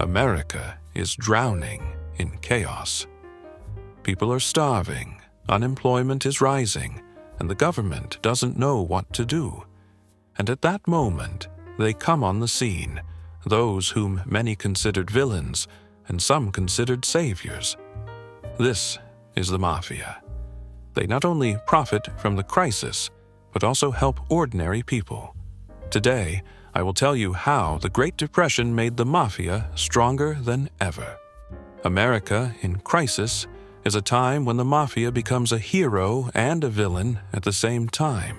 America is drowning in chaos. People are starving, unemployment is rising, and the government doesn't know what to do. And at that moment, they come on the scene, those whom many considered villains and some considered saviors. This is the Mafia. They not only profit from the crisis, but also help ordinary people. Today, I will tell you how the Great Depression made the Mafia stronger than ever. America in crisis is a time when the Mafia becomes a hero and a villain at the same time.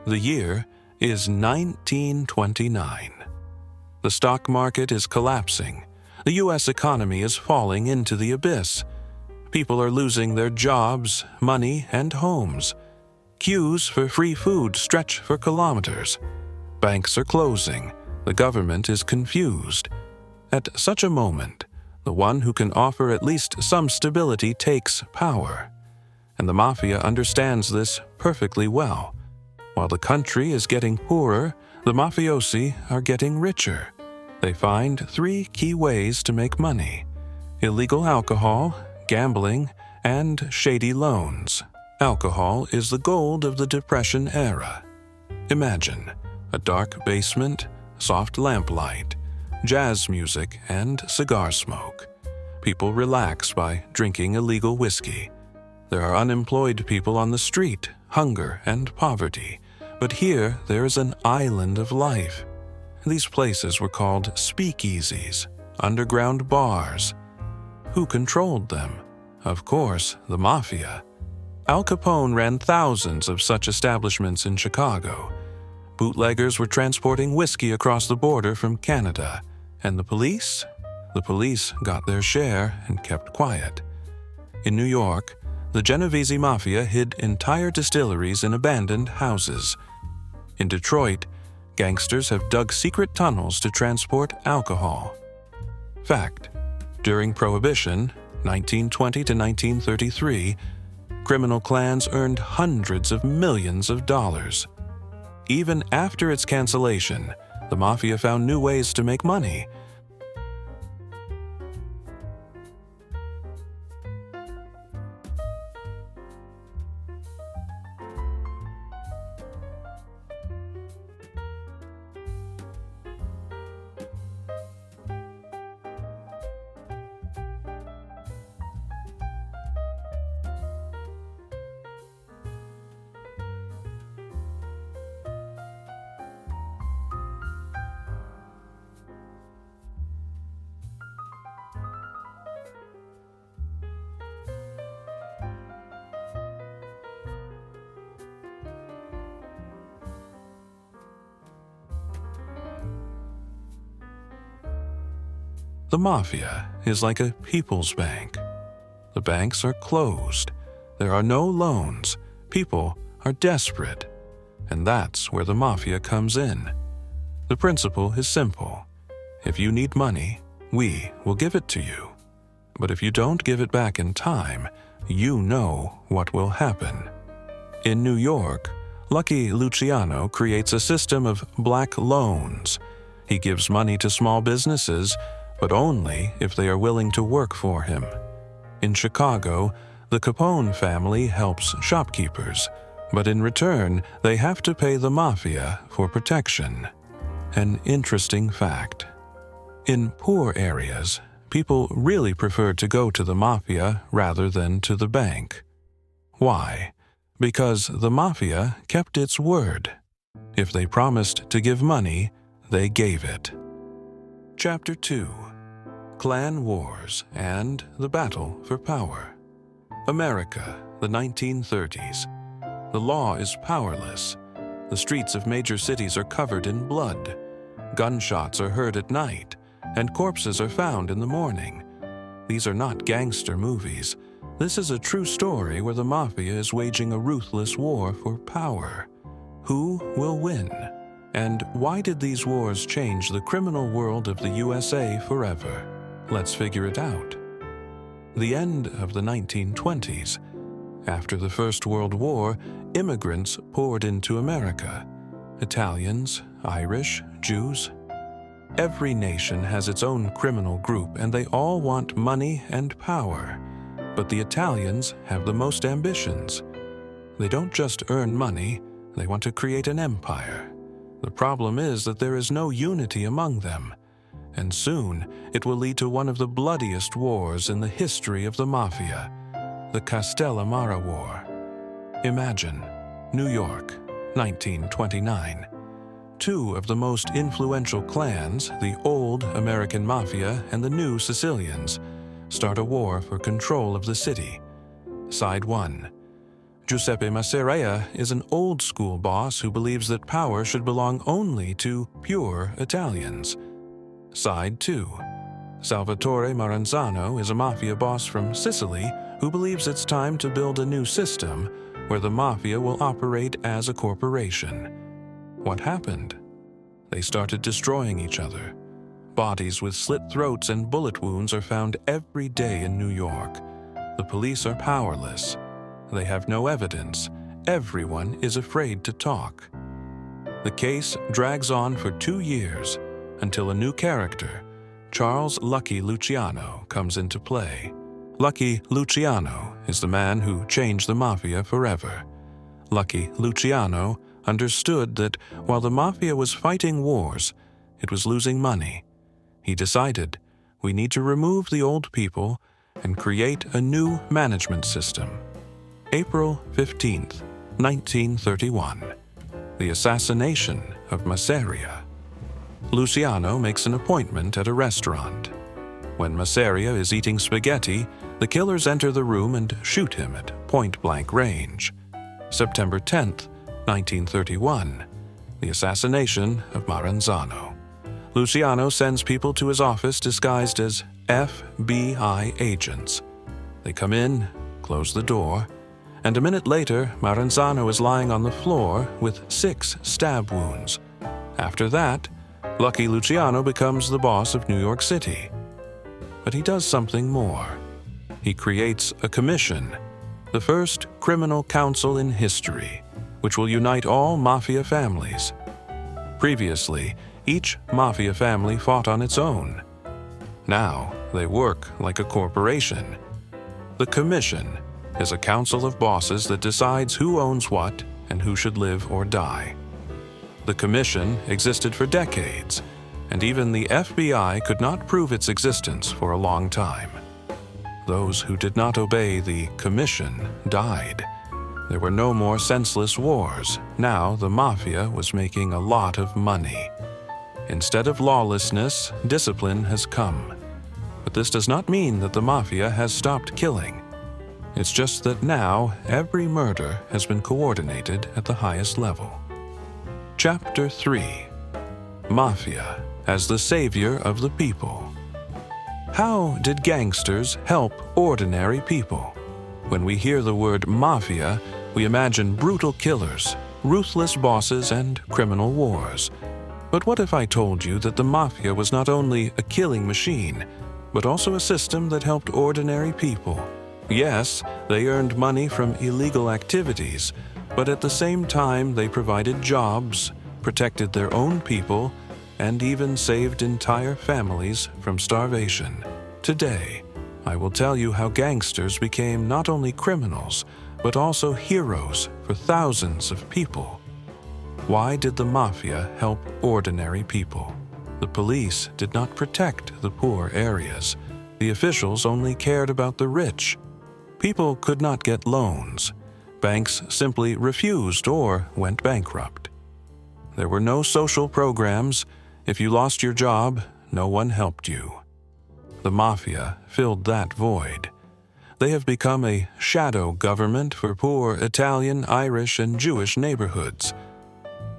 The year is 1929. The stock market is collapsing. The U.S. economy is falling into the abyss. People are losing their jobs, money, and homes. Queues for free food stretch for kilometers. Banks are closing. The government is confused. At such a moment, the one who can offer at least some stability takes power. And the Mafia understands this perfectly well. While the country is getting poorer, the mafiosi are getting richer. They find three key ways to make money: illegal alcohol, gambling, and shady loans. Alcohol is the gold of the Depression era. Imagine a dark basement, soft lamplight, jazz music, and cigar smoke. People relax by drinking illegal whiskey. There are unemployed people on the street, hunger and poverty. But here there is an island of life. These places were called speakeasies, underground bars. Who controlled them? Of course, the Mafia. Al Capone ran thousands of such establishments in Chicago. Bootleggers were transporting whiskey across the border from Canada. And the police? The police got their share and kept quiet. In New York, the Genovese Mafia hid entire distilleries in abandoned houses. In Detroit, gangsters have dug secret tunnels to transport alcohol. Fact: during Prohibition, 1920 to 1933, criminal clans earned hundreds of millions of dollars. Even after its cancellation, the Mafia found new ways to make money. The Mafia is like a people's bank. The banks are closed. There are no loans. People are desperate. And that's where the Mafia comes in. The principle is simple. If you need money, we will give it to you. But if you don't give it back in time, you know what will happen. In New York, Lucky Luciano creates a system of black loans. He gives money to small businesses, but only if they are willing to work for him. In Chicago, the Capone family helps shopkeepers, but in return, they have to pay the Mafia for protection. An interesting fact: in poor areas, people really preferred to go to the Mafia rather than to the bank. Why? Because the Mafia kept its word. If they promised to give money, they gave it. Chapter 2: Clan Wars and the Battle for Power. America, the 1930s. The law is powerless. The streets of major cities are covered in blood. Gunshots are heard at night, and corpses are found in the morning. These are not gangster movies. This is a true story where the Mafia is waging a ruthless war for power. Who will win? And why did these wars change the criminal world of the USA forever? Let's figure it out. The end of the 1920s. After the First World War, immigrants poured into America. Italians, Irish, Jews. Every nation has its own criminal group, and they all want money and power. But the Italians have the most ambitions. They don't just earn money, they want to create an empire. The problem is that there is no unity among them, and soon it will lead to one of the bloodiest wars in the history of the Mafia, the Castellamare War. Imagine, New York, 1929. Two of the most influential clans, the old American Mafia and the new Sicilians, start a war for control of the city. Side 1. Giuseppe Masseria is an old-school boss who believes that power should belong only to pure Italians. Side 2. Salvatore Maranzano is a mafia boss from Sicily who believes it's time to build a new system where the mafia will operate as a corporation. What happened? They started destroying each other. Bodies with slit throats and bullet wounds are found every day in New York. The police are powerless. They have no evidence. Everyone is afraid to talk. The case drags on for 2 years until a new character, Charles Lucky Luciano, comes into play. Lucky Luciano is the man who changed the Mafia forever. Lucky Luciano understood that while the Mafia was fighting wars, it was losing money. He decided, we need to remove the old people and create a new management system. April 15th, 1931. The assassination of Masseria. Luciano makes an appointment at a restaurant. When Masseria is eating spaghetti, the killers enter the room and shoot him at point-blank range. September 10th, 1931. The assassination of Maranzano. Luciano sends people to his office disguised as FBI agents. They come in, close the door, and a minute later, Maranzano is lying on the floor with 6 stab wounds. After that, Lucky Luciano becomes the boss of New York City. But he does something more. He creates a commission, the first criminal council in history, which will unite all Mafia families. Previously, each Mafia family fought on its own. Now, they work like a corporation. The commission is a council of bosses that decides who owns what and who should live or die. The commission existed for decades, and even the FBI could not prove its existence for a long time. Those who did not obey the commission died. There were no more senseless wars. Now the Mafia was making a lot of money. Instead of lawlessness, discipline has come. But this does not mean that the Mafia has stopped killing. It's just that now every murder has been coordinated at the highest level. Chapter 3. Mafia as the savior of the people. How did gangsters help ordinary people? When we hear the word Mafia, we imagine brutal killers, ruthless bosses, and criminal wars. But what if I told you that the Mafia was not only a killing machine, but also a system that helped ordinary people? Yes, they earned money from illegal activities, but at the same time they provided jobs, protected their own people, and even saved entire families from starvation. Today, I will tell you how gangsters became not only criminals, but also heroes for thousands of people. Why did the Mafia help ordinary people? The police did not protect the poor areas. The officials only cared about the rich. People could not get loans. Banks simply refused or went bankrupt. There were no social programs. If you lost your job, no one helped you. The Mafia filled that void. They have become a shadow government for poor Italian, Irish, and Jewish neighborhoods.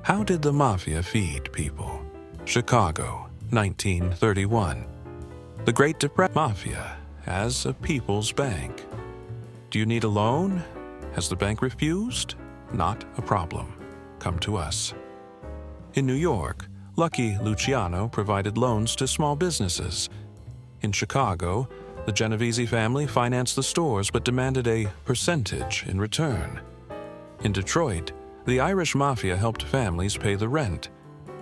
How did the Mafia feed people? Chicago, 1931. The Great Depression. Mafia as a people's bank. Do you need a loan? Has the bank refused? Not a problem. Come to us. In New York, Lucky Luciano provided loans to small businesses. In Chicago, the Genovese family financed the stores but demanded a percentage in return. In Detroit, the Irish Mafia helped families pay the rent.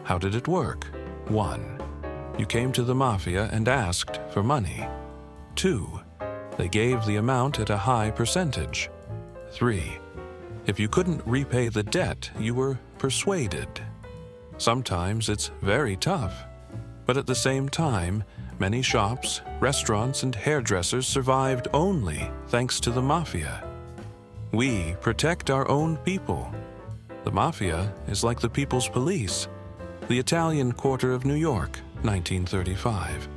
How did it work? 1. you came to the Mafia and asked for money. 2. They gave the amount at a high percentage. 3. If you couldn't repay the debt, you were persuaded. Sometimes it's very tough, but at the same time, many shops, restaurants, and hairdressers survived only thanks to the Mafia. We protect our own people. The Mafia is like the people's police. The Italian Quarter of New York, 1935.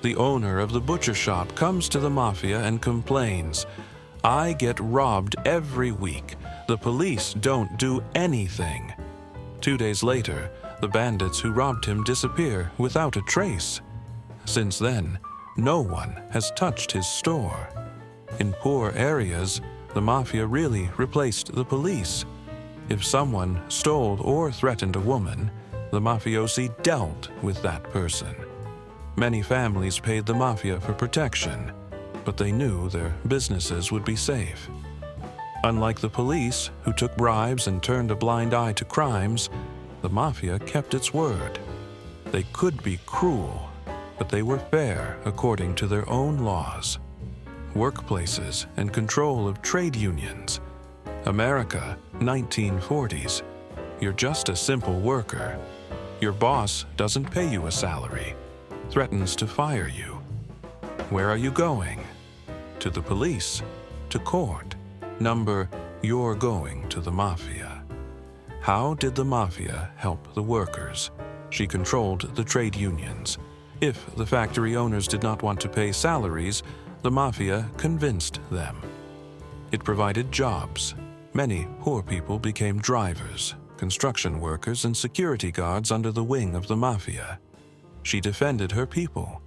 The owner of the butcher shop comes to the Mafia and complains, "I get robbed every week. The police don't do anything." 2 days later, the bandits who robbed him disappear without a trace. Since then, no one has touched his store. In poor areas, the Mafia really replaced the police. If someone stole or threatened a woman, the mafiosi dealt with that person. Many families paid the Mafia for protection, but they knew their businesses would be safe. Unlike the police, who took bribes and turned a blind eye to crimes, the Mafia kept its word. They could be cruel, but they were fair according to their own laws. Workplaces and control of trade unions. America, 1940s. You're just a simple worker. Your boss doesn't pay you a salary, threatens to fire you. Where are you going? To the police, to court. Number, you're going to the Mafia. How did the Mafia help the workers? She controlled the trade unions. If the factory owners did not want to pay salaries, the Mafia convinced them. It provided jobs. Many poor people became drivers, construction workers, and security guards under the wing of the Mafia. She defended her people.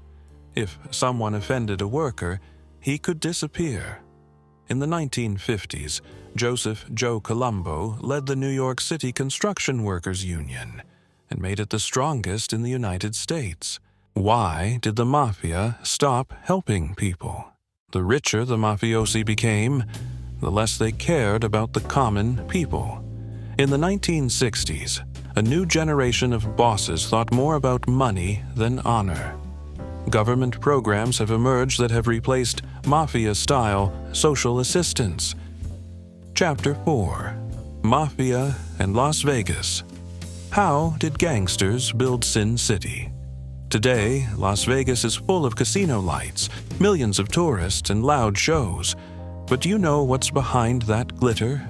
If someone offended a worker, he could disappear. In the 1950s, Joseph Joe Colombo led the New York City Construction Workers Union and made it the strongest in the United States. Why did the Mafia stop helping people? The richer the mafiosi became, the less they cared about the common people. In the 1960s, a new generation of bosses thought more about money than honor. Government programs have emerged that have replaced Mafia-style social assistance. Chapter 4. Mafia and Las Vegas. How did gangsters build Sin City? Today, Las Vegas is full of casino lights, millions of tourists, and loud shows. But do you know what's behind that glitter?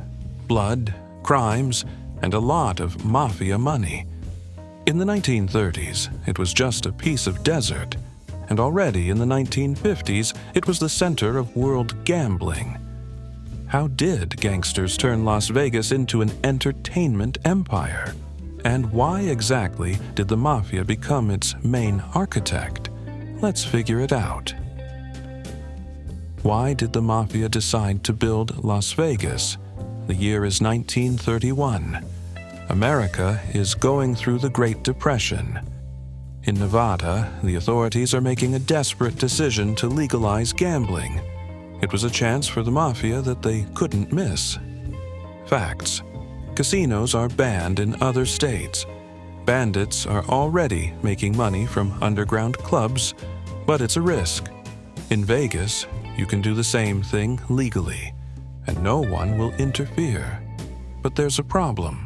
Blood, crimes, and a lot of Mafia money. In the 1930s, it was just a piece of desert. And already in the 1950s, it was the center of world gambling. How did gangsters turn Las Vegas into an entertainment empire? And why exactly did the Mafia become its main architect? Let's figure it out. Why did the Mafia decide to build Las Vegas? The year is 1931. America is going through the Great Depression. In Nevada, the authorities are making a desperate decision to legalize gambling. It was a chance for the Mafia that they couldn't miss. Facts. Casinos are banned in other states. Bandits are already making money from underground clubs, but it's a risk. In Vegas, you can do the same thing legally, and no one will interfere. But there's a problem.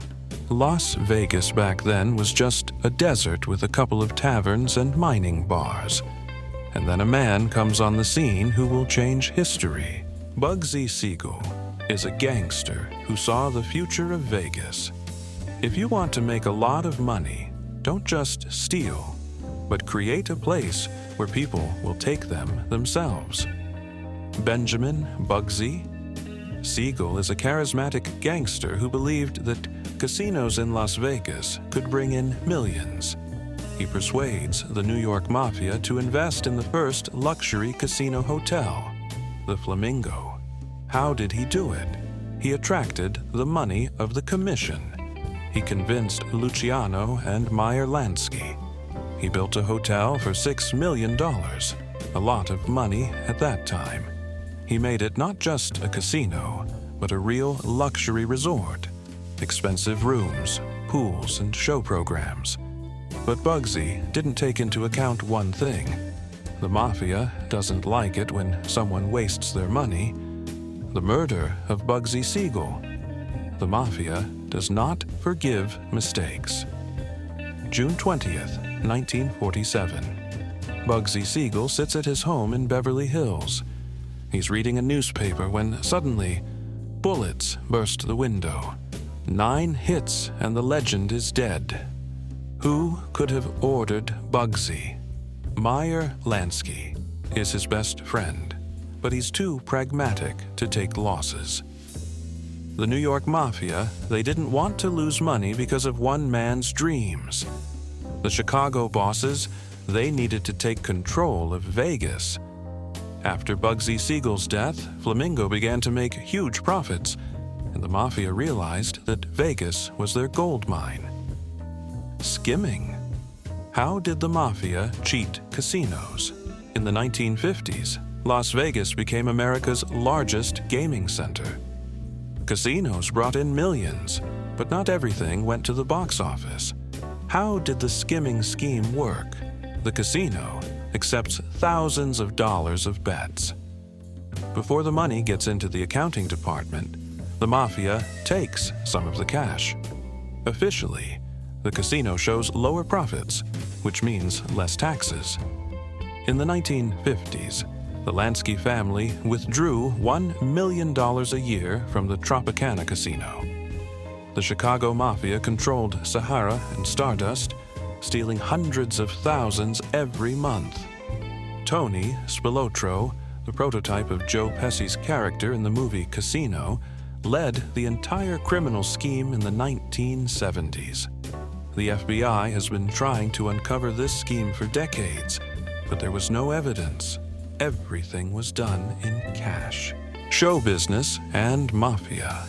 Las Vegas back then was just a desert with a couple of taverns and mining bars. And then a man comes on the scene who will change history. Bugsy Siegel is a gangster who saw the future of Vegas. If you want to make a lot of money, don't just steal, but create a place where people will take them themselves. Benjamin Bugsy Siegel is a charismatic gangster who believed that casinos in Las Vegas could bring in millions. He persuades the New York Mafia to invest in the first luxury casino hotel, the Flamingo. How did he do it? He attracted the money of the commission. He convinced Luciano and Meyer Lansky. He built a hotel for $6 million, a lot of money at that time. He made it not just a casino, but a real luxury resort. Expensive rooms, pools, and show programs. But Bugsy didn't take into account one thing. The Mafia doesn't like it when someone wastes their money. The murder of Bugsy Siegel. The Mafia does not forgive mistakes. June 20th, 1947. Bugsy Siegel sits at his home in Beverly Hills. He's reading a newspaper when suddenly, bullets burst the window. 9 hits and the legend is dead. Who could have ordered Bugsy? Meyer Lansky is his best friend, but he's too pragmatic to take losses. The New York Mafia, they didn't want to lose money because of one man's dreams. The Chicago bosses, they needed to take control of Vegas. After Bugsy Siegel's death, Flamingo began to make huge profits, and the Mafia realized that Vegas was their gold mine. Skimming. How did the Mafia cheat casinos? In the 1950s, Las Vegas became America's largest gaming center. Casinos brought in millions, but not everything went to the box office. How did the skimming scheme work? The casino accepts thousands of dollars of bets. Before the money gets into the accounting department, the Mafia takes some of the cash. Officially, the casino shows lower profits, which means less taxes. In the 1950s, the Lansky family withdrew $1 million a year from the Tropicana Casino. The Chicago Mafia controlled Sahara and Stardust, stealing hundreds of thousands every month. Tony Spilotro, the prototype of Joe Pesci's character in the movie Casino, led the entire criminal scheme in the 1970s. The FBI has been trying to uncover this scheme for decades, but there was no evidence. Everything was done in cash. Show business and mafia.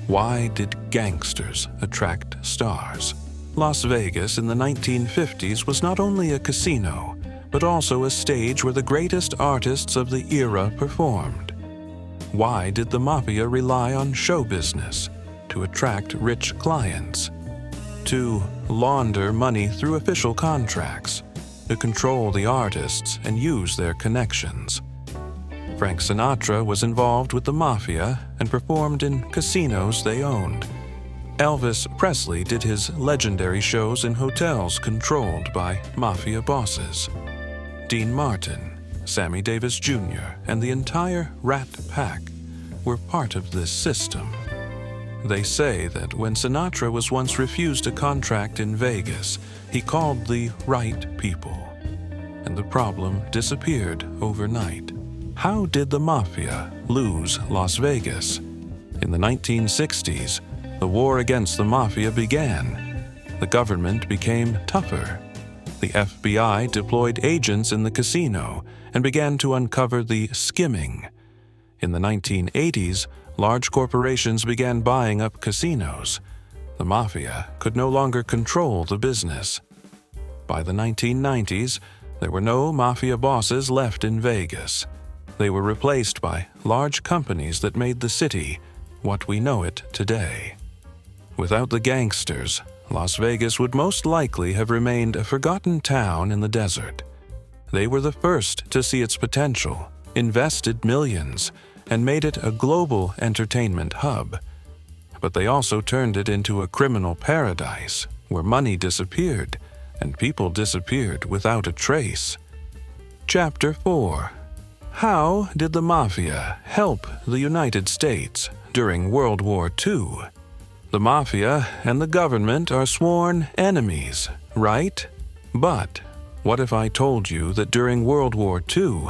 Why did gangsters attract stars? Las Vegas in the 1950s was not only a casino, but also a stage where the greatest artists of the era performed. Why did the Mafia rely on show business? To attract rich clients. To launder money through official contracts. To control the artists and use their connections. Frank Sinatra was involved with the Mafia and performed in casinos they owned. Elvis Presley did his legendary shows in hotels controlled by Mafia bosses. Dean Martin, Sammy Davis Jr., and the entire Rat Pack were part of this system. They say that when Sinatra was once refused a contract in Vegas, he called the right people, and the problem disappeared overnight. How did the Mafia lose Las Vegas? In the 1960s, the war against the Mafia began. The government became tougher. The FBI deployed agents in the casino and began to uncover the skimming. In the 1980s, large corporations began buying up casinos. The Mafia could no longer control the business. By the 1990s, there were no Mafia bosses left in Vegas. They were replaced by large companies that made the city what we know it today. Without the gangsters, Las Vegas would most likely have remained a forgotten town in the desert. They were the first to see its potential, invested millions, and made it a global entertainment hub. But they also turned it into a criminal paradise where money disappeared and people disappeared without a trace. Chapter 4. How did the Mafia help the United States during World War II? The Mafia and the government are sworn enemies, right? But what if I told you that during World War II,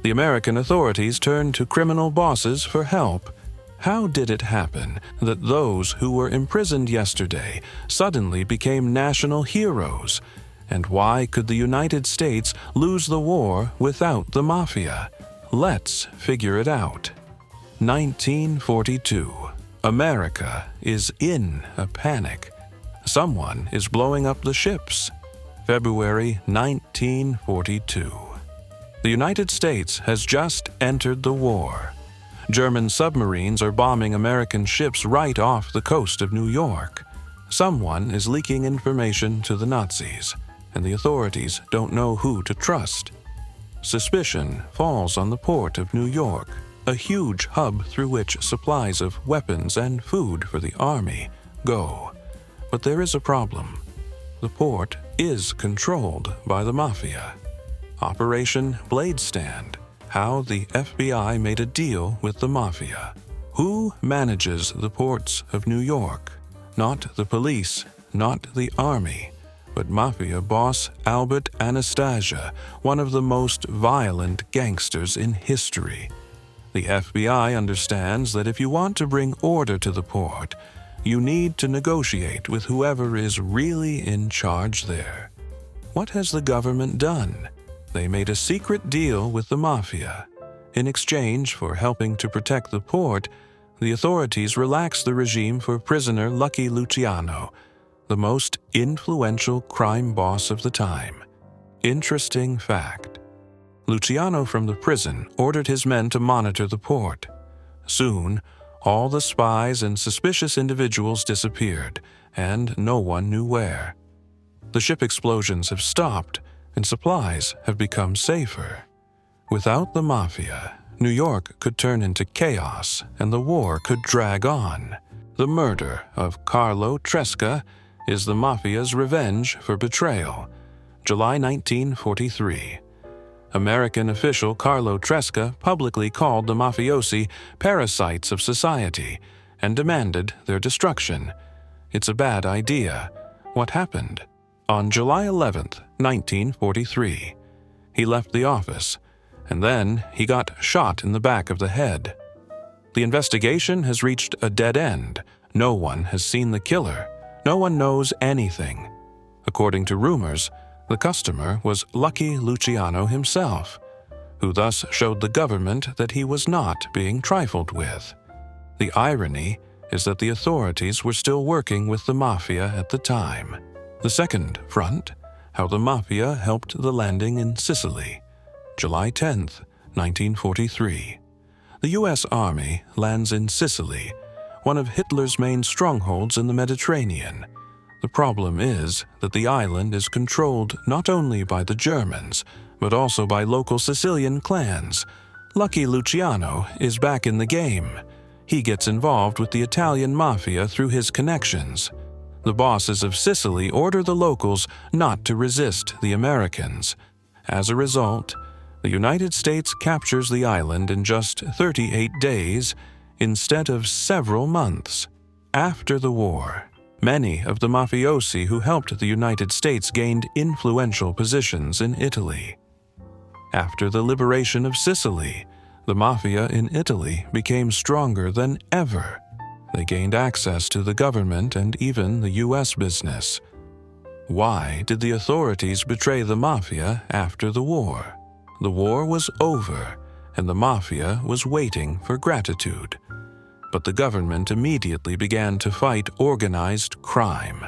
the American authorities turned to criminal bosses for help? How did it happen that those who were imprisoned yesterday suddenly became national heroes? And why could the United States lose the war without the Mafia? Let's figure it out. 1942. America is in a panic. Someone is blowing up the ships. February 1942. The United States has just entered the war. German submarines are bombing American ships right off the coast of New York. Someone is leaking information to the Nazis. and the authorities don't know who to trust. Suspicion falls on the port of New York, a huge hub through which supplies of weapons and food for the army go. But there is a problem. The port is controlled by the Mafia. Operation Blade Stand: how the FBI made a deal with the Mafia. Who manages the ports of New York? Not the police, not the army, but Mafia boss Albert Anastasia, one of the most violent gangsters in history. The FBI understands that if you want to bring order to the port, you need to negotiate with whoever is really in charge there. What has the government done? They made a secret deal with the Mafia. In exchange for helping to protect the port, the authorities relaxed the regime for prisoner Lucky Luciano, the most influential crime boss of the time. Interesting fact: Luciano from the prison ordered his men to monitor the port. Soon, all the spies and suspicious individuals disappeared, and no one knew where. The ship explosions have stopped, and supplies have become safer. Without the Mafia, New York could turn into chaos, and the war could drag on. The murder of Carlo Tresca is the Mafia's revenge for betrayal. July 1943. American official Carlo Tresca publicly called the mafiosi parasites of society and demanded their destruction. It's a bad idea. What happened? On July 11th, 1943, he left the office, and then he got shot in the back of the head. The investigation has reached a dead end. No one has seen the killer. No one knows anything. According to rumors, the customer was Lucky Luciano himself, who thus showed the government that he was not being trifled with. The irony is that the authorities were still working with the Mafia at the time. The second front: how the Mafia helped the landing in Sicily. July 10th, 1943. The U.S. Army lands in Sicily, one of Hitler's main strongholds in the Mediterranean. The problem is that the island is controlled not only by the Germans, but also by local Sicilian clans. Lucky Luciano is back in the game. He gets involved with the Italian Mafia through his connections. The bosses of Sicily order the locals not to resist the Americans. As a result, the United States captures the island in just 38 days instead of several months. After the war, many of the mafiosi who helped the United States gained influential positions in Italy. After the liberation of Sicily, the Mafia in Italy became stronger than ever. They gained access to the government and even the U.S. business. Why did the authorities betray the Mafia after the war? The war was over, and the Mafia was waiting for gratitude. But the government immediately began to fight organized crime.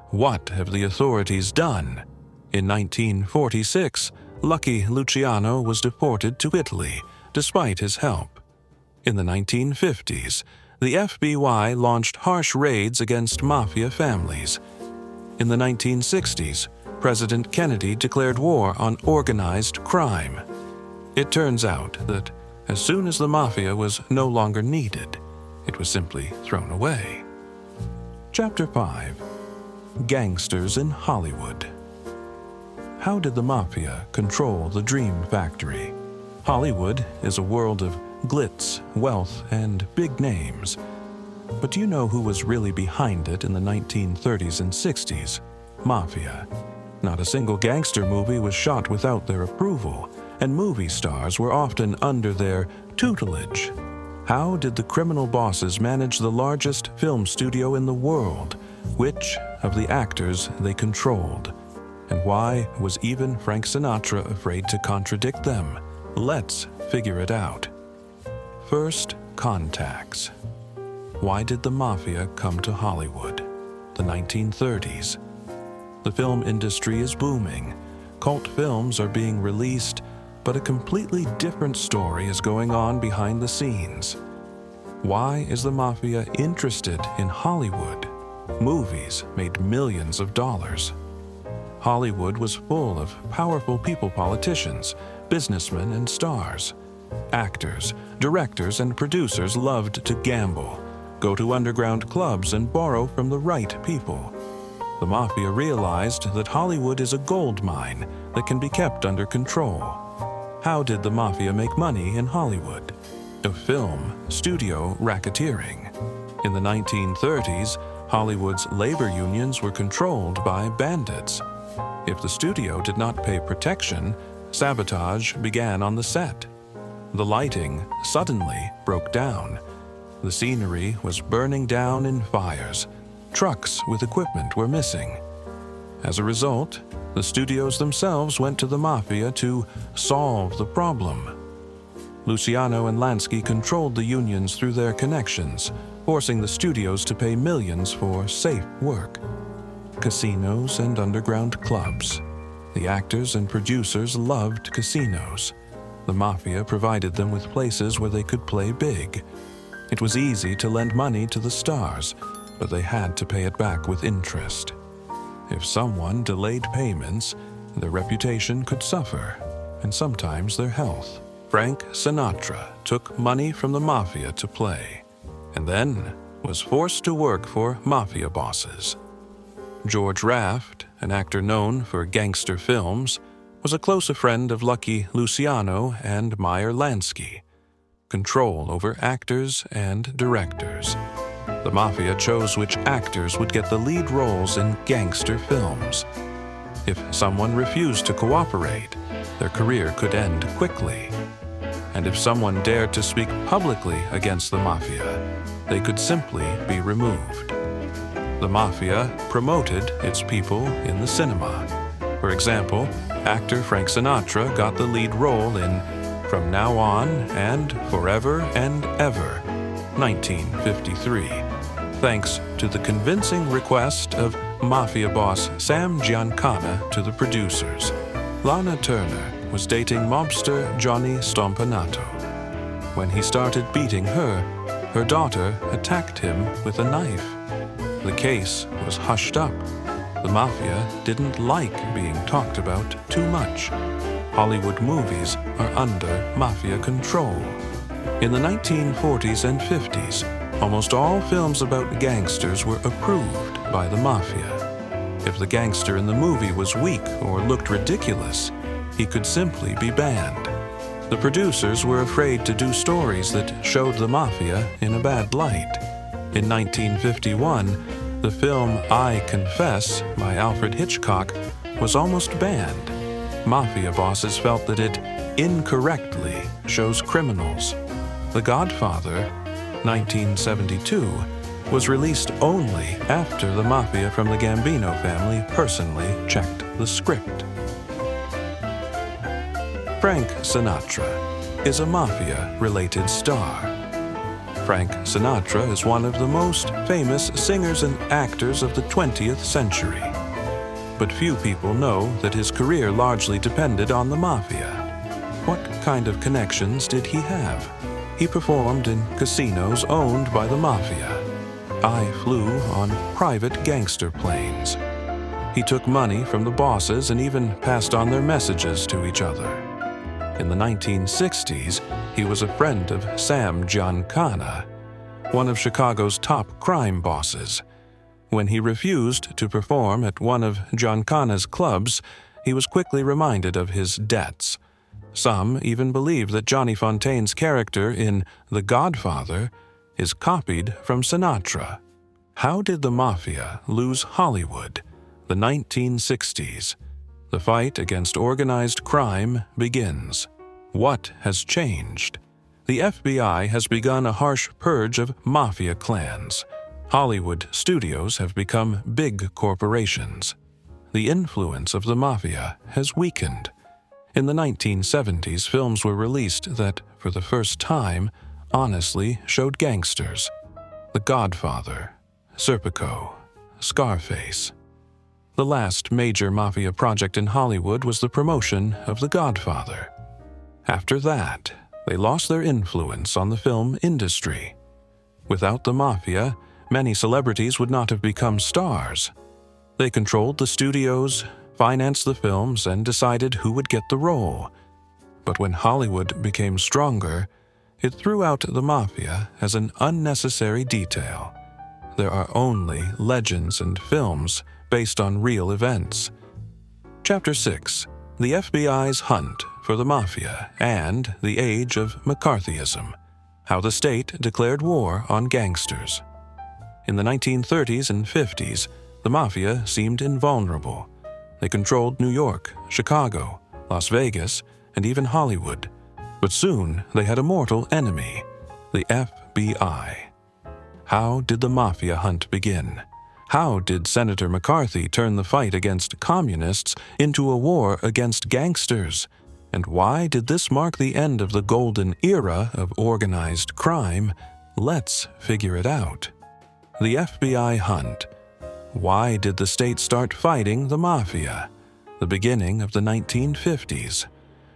What have the authorities done? In 1946, Lucky Luciano was deported to Italy, despite his help. In the 1950s, the FBI launched harsh raids against Mafia families. In the 1960s, President Kennedy declared war on organized crime. It turns out that as soon as the Mafia was no longer needed, it was simply thrown away. Chapter 5. Gangsters in Hollywood. How did the Mafia control the Dream Factory? Hollywood is a world of glitz, wealth, and big names. But do you know who was really behind it in the 1930s and 60s? Mafia. Not a single gangster movie was shot without their approval, and movie stars were often under their tutelage. How did the criminal bosses manage the largest film studio in the world? Which of the actors they controlled? And why was even Frank Sinatra afraid to contradict them? Let's figure it out. First, contacts. Why did the Mafia come to Hollywood? The 1930s. The film industry is booming. Cult films are being released, but a completely different story is going on behind the scenes. Why is the Mafia interested in Hollywood? Movies made millions of dollars. Hollywood was full of powerful politicians, businessmen, and stars. Actors, directors, and producers loved to gamble, go to underground clubs, and borrow from the right people. The Mafia realized that Hollywood is a gold mine that can be kept under control. How did the Mafia make money in Hollywood? Of film, studio racketeering. In the 1930s, Hollywood's labor unions were controlled by bandits. If the studio did not pay protection, sabotage began on the set. The lighting suddenly broke down. The scenery was burning down in fires. Trucks with equipment were missing. As a result, the studios themselves went to the Mafia to solve the problem. Luciano and Lansky controlled the unions through their connections, forcing the studios to pay millions for safe work. Casinos and underground clubs. The actors and producers loved casinos. The Mafia provided them with places where they could play big. It was easy to lend money to the stars, but they had to pay it back with interest. If someone delayed payments, their reputation could suffer, and sometimes their health. Frank Sinatra took money from the Mafia to play, and then was forced to work for Mafia bosses. George Raft, an actor known for gangster films, was a close friend of Lucky Luciano and Meyer Lansky. Control over actors and directors. The Mafia chose which actors would get the lead roles in gangster films. If someone refused to cooperate, their career could end quickly. And if someone dared to speak publicly against the Mafia, they could simply be removed. The Mafia promoted its people in the cinema. For example, actor Frank Sinatra got the lead role in From Now On and Forever and Ever, 1953, thanks to the convincing request of Mafia boss Sam Giancana to the producers. Lana Turner was dating mobster Johnny Stompanato. When he started beating her, her daughter attacked him with a knife. The case was hushed up. The Mafia didn't like being talked about too much. Hollywood movies are under Mafia control. In the 1940s and 50s, almost all films about gangsters were approved by the Mafia. If the gangster in the movie was weak or looked ridiculous, he could simply be banned. The producers were afraid to do stories that showed the Mafia in a bad light. In 1951, the film I Confess by Alfred Hitchcock was almost banned. Mafia bosses felt that it incorrectly shows criminals. The Godfather, 1972, was released only after the Mafia from the Gambino family personally checked the script. Frank Sinatra is a Mafia-related star. Frank Sinatra is one of the most famous singers and actors of the 20th century. But few people know that his career largely depended on the Mafia. What kind of connections did he have? He performed in casinos owned by the Mafia. I flew on private gangster planes. He took money from the bosses and even passed on their messages to each other. In the 1960s, he was a friend of Sam Giancana, one of Chicago's top crime bosses. When he refused to perform at one of Giancana's clubs, he was quickly reminded of his debts. Some even believe that Johnny Fontaine's character in The Godfather is copied from Sinatra. How did the Mafia lose Hollywood? The 1960s. The fight against organized crime begins. What has changed? The FBI has begun a harsh purge of Mafia clans. Hollywood studios have become big corporations. The influence of the Mafia has weakened. In the 1970s, films were released that, for the first time, honestly showed gangsters. The Godfather, Serpico, Scarface. The last major Mafia project in Hollywood was the promotion of The Godfather. After that, they lost their influence on the film industry. Without the Mafia, many celebrities would not have become stars. They controlled the studios, financed the films, and decided who would get the role. But when Hollywood became stronger, it threw out the Mafia as an unnecessary detail. There are only legends and films based on real events. Chapter 6: The FBI's Hunt for the Mafia and the Age of McCarthyism. How the state declared war on gangsters. In the 1930s and 50s, the Mafia seemed invulnerable. They controlled New York, Chicago, Las Vegas, and even Hollywood. But soon they had a mortal enemy, the FBI. How did the Mafia hunt begin? How did Senator McCarthy turn the fight against communists into a war against gangsters? And why did this mark the end of the golden era of organized crime? Let's figure it out. The FBI hunt. Why did the state start fighting the Mafia? The beginning of the 1950s.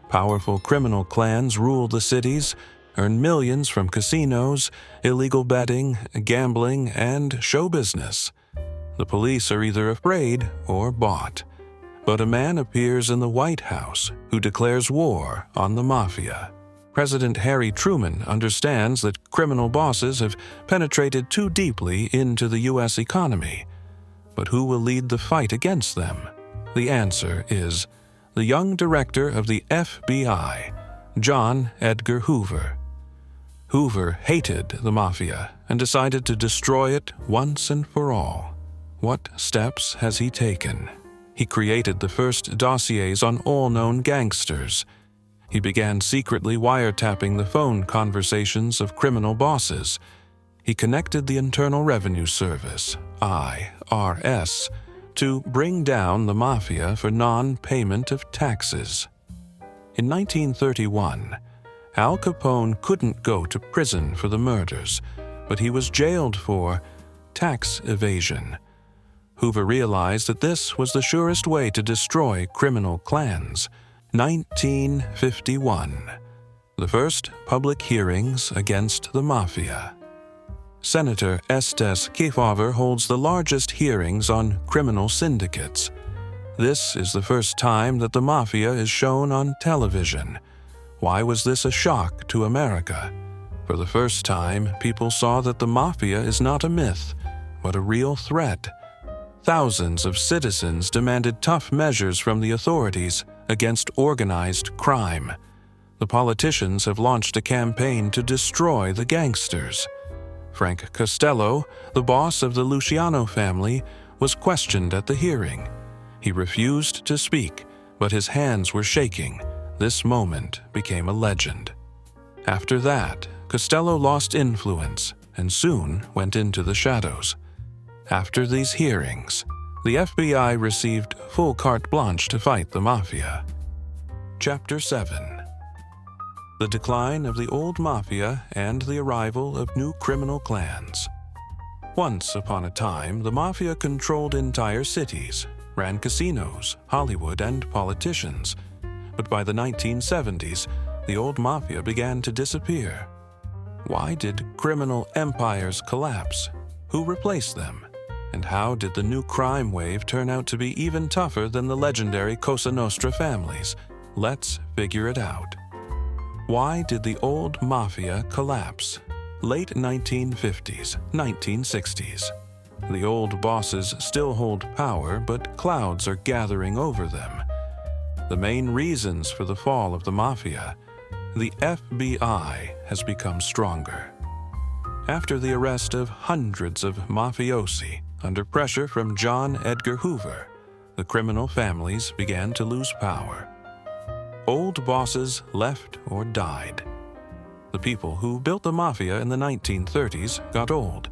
Powerful criminal clans ruled the cities, earned millions from casinos, illegal betting, gambling, and show business. The police are either afraid or bought. But a man appears in the White House who declares war on the Mafia. President Harry Truman understands that criminal bosses have penetrated too deeply into the U.S. economy. But who will lead the fight against them? The answer is the young director of the FBI, John Edgar Hoover. Hoover hated the Mafia and decided to destroy it once and for all. What steps has he taken? He created the first dossiers on all known gangsters. He began secretly wiretapping the phone conversations of criminal bosses. He connected the Internal Revenue Service, IRS, to bring down the Mafia for non-payment of taxes. In 1931, Al Capone couldn't go to prison for the murders, but he was jailed for tax evasion. Hoover realized that this was the surest way to destroy criminal clans. 1951. The first public hearings against the Mafia. Senator Estes Kefauver holds the largest hearings on criminal syndicates. This is the first time that the Mafia is shown on television. Why was this a shock to America? For the first time, people saw that the Mafia is not a myth, but a real threat. Thousands of citizens demanded tough measures from the authorities against organized crime. The politicians have launched a campaign to destroy the gangsters. Frank Costello, the boss of the Luciano family, was questioned at the hearing. He refused to speak, but his hands were shaking. This moment became a legend. After that, Costello lost influence and soon went into the shadows. After these hearings, the FBI received full carte blanche to fight the Mafia. Chapter 7: The decline of the old Mafia and the arrival of new criminal clans. Once upon a time, the Mafia controlled entire cities, ran casinos, Hollywood, and politicians. But by the 1970s, the old Mafia began to disappear. Why did criminal empires collapse? Who replaced them? And how did the new crime wave turn out to be even tougher than the legendary Cosa Nostra families? Let's figure it out. Why did the old Mafia collapse? Late 1950s, 1960s. The old bosses still hold power, but clouds are gathering over them. The main reasons for the fall of the Mafia: the FBI has become stronger. After the arrest of hundreds of mafiosi, under pressure from John Edgar Hoover, the criminal families began to lose power. Old bosses left or died. The people who built the Mafia in the 1930s got old,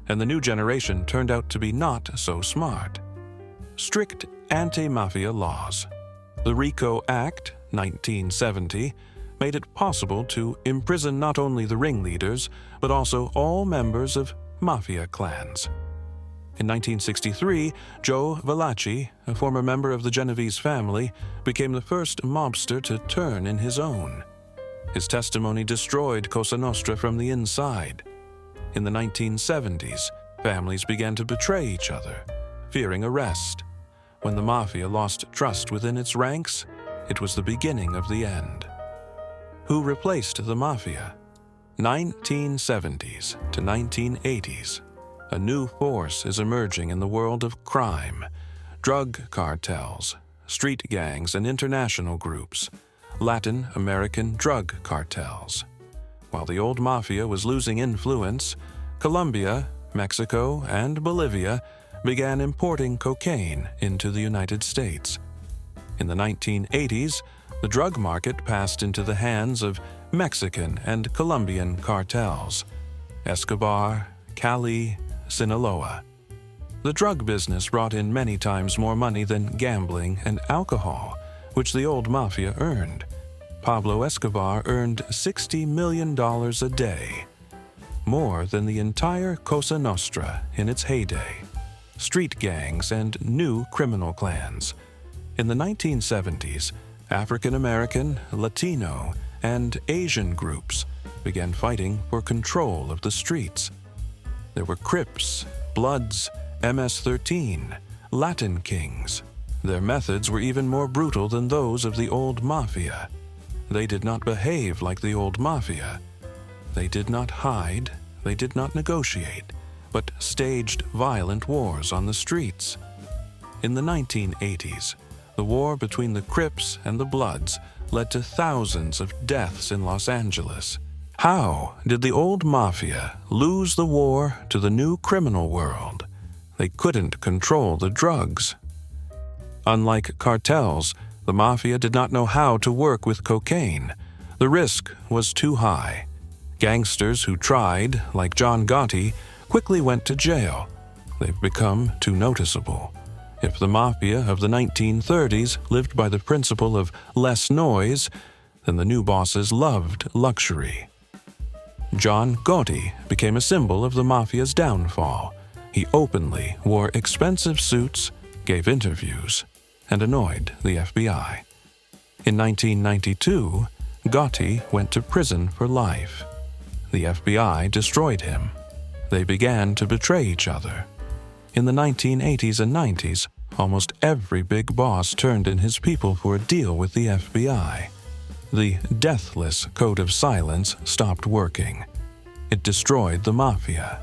and the new generation turned out to be not so smart. Strict anti-mafia laws. The RICO Act, 1970, made it possible to imprison not only the ringleaders, but also all members of mafia clans. In 1963, Joe Valachi, a former member of the Genovese family, became the first mobster to turn in his own. His testimony destroyed Cosa Nostra from the inside. In the 1970s, families began to betray each other, fearing arrest. When the Mafia lost trust within its ranks, it was the beginning of the end. Who replaced the Mafia? 1970s to 1980s. A new force is emerging in the world of crime. Drug cartels, street gangs, and international groups. Latin American drug cartels. While the old Mafia was losing influence, Colombia, Mexico, and Bolivia began importing cocaine into the United States. In the 1980s, the drug market passed into the hands of Mexican and Colombian cartels. Escobar, Cali, Sinaloa. The drug business brought in many times more money than gambling and alcohol, which the old Mafia earned. Pablo Escobar earned $60 million a day, more than the entire Cosa Nostra in its heyday. Street gangs and new criminal clans. In the 1970s, African American, Latino, and Asian groups began fighting for control of the streets. There were Crips, Bloods, MS-13, Latin Kings. Their methods were even more brutal than those of the old Mafia. They did not behave like the old Mafia. They did not hide, they did not negotiate, but staged violent wars on the streets. In the 1980s, the war between the Crips and the Bloods led to thousands of deaths in Los Angeles. How did the old Mafia lose the war to the new criminal world? They couldn't control the drugs. Unlike cartels, the Mafia did not know how to work with cocaine. The risk was too high. Gangsters who tried, like John Gotti, quickly went to jail. They've become too noticeable. If the Mafia of the 1930s lived by the principle of less noise, then the new bosses loved luxury. John Gotti became a symbol of the Mafia's downfall. He openly wore expensive suits, gave interviews, and annoyed the FBI. In 1992, Gotti went to prison for life. The FBI destroyed him. They began to betray each other. In the 1980s and 90s, almost every big boss turned in his people for a deal with the FBI. The deathless code of silence stopped working. It destroyed the Mafia.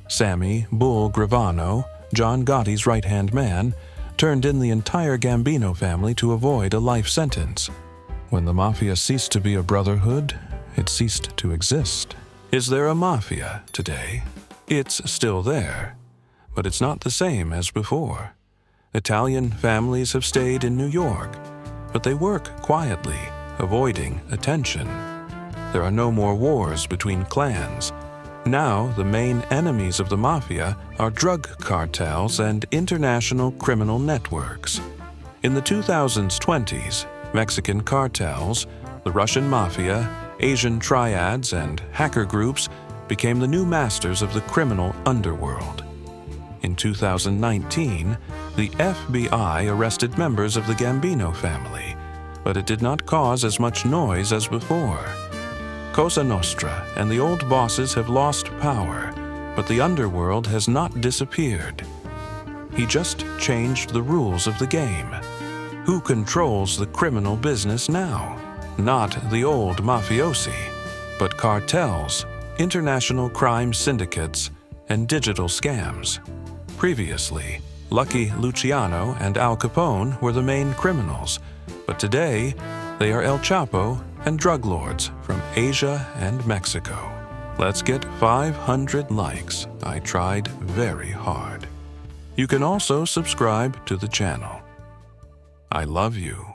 Sammy "Bull" Gravano, John Gotti's right-hand man, turned in the entire Gambino family to avoid a life sentence. When the Mafia ceased to be a brotherhood, it ceased to exist. Is there a Mafia today? It's still there, but it's not the same as before. Italian families have stayed in New York, but they work quietly, avoiding attention. There are no more wars between clans. Now, the main enemies of the Mafia are drug cartels and international criminal networks. In the 2020s, Mexican cartels, the Russian Mafia, Asian triads, and hacker groups became the new masters of the criminal underworld. In 2019, the FBI arrested members of the Gambino family, but it did not cause as much noise as before. Cosa Nostra and the old bosses have lost power, but the underworld has not disappeared. He just changed the rules of the game. Who controls the criminal business now? Not the old mafiosi, but cartels, international crime syndicates, and digital scams. Previously, Lucky Luciano and Al Capone were the main criminals, but today they are El Chapo and drug lords from Asia and Mexico. Let's get 500 likes. I tried very hard. You can also subscribe to the channel. I love you.